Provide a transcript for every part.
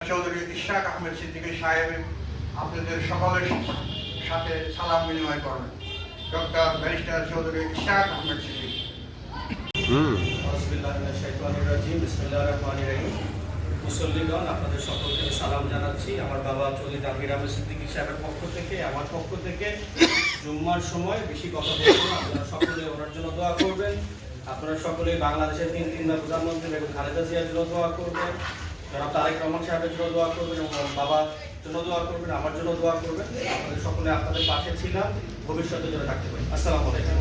চৌধুরী ইশরাক আহমেদ সিদ্দিকী সাহেব আপনাদের সকলের সাথে সালাম বিনিময় করবেন। Doctor barrister Chowdhury Ishraq Ahmed Siddiqui. মুসল্লিগণ, আপনাদের সকলকে সালাম জানাচ্ছি। আমার বাবা চৌধুরী জাহাঙ্গীর আহমেদ সিদ্দিকী সাহেবের পক্ষ থেকে, আমার পক্ষ থেকে জুম্মার সময় বেশি কথা বলবো না। আপনারা সকলে ওনার জন্য দোয়া করবেন। আপনারা সকলে বাংলাদেশের তিনবার প্রধানমন্ত্রী বেগম খালেদা জিয়ার জন্য দোয়া করবেন, জনাব তারেক রহমান সাহেবের জন্য দোয়া করবেন এবং বাবার জন্য দোয়া করবেন, আমার জন্য দোয়া করবেন। আপনাদের সকলে আপনাদের পাশে ছিলাম, ভবিষ্যতের জন্য থাকতে পারি। আসসালামু আলাইকুম।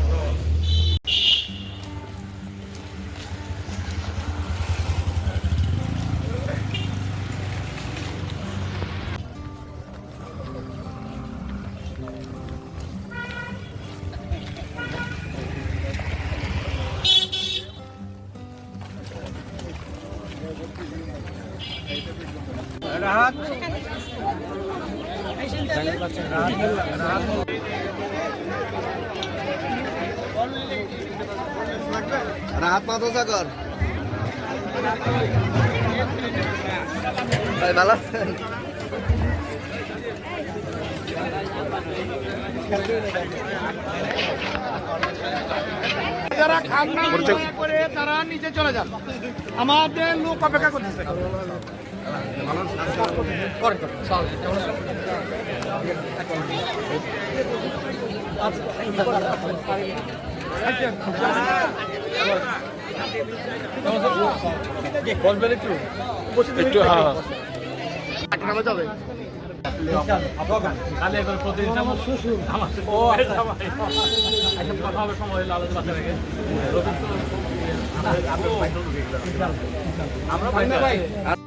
রাহাত মাদ্রাসা কর ভাই, ভালো আছেন? যারা খান্না করে তারা নিচে চলে যান, আমাদের লোক অপেক্ষা করতেছে। আমরা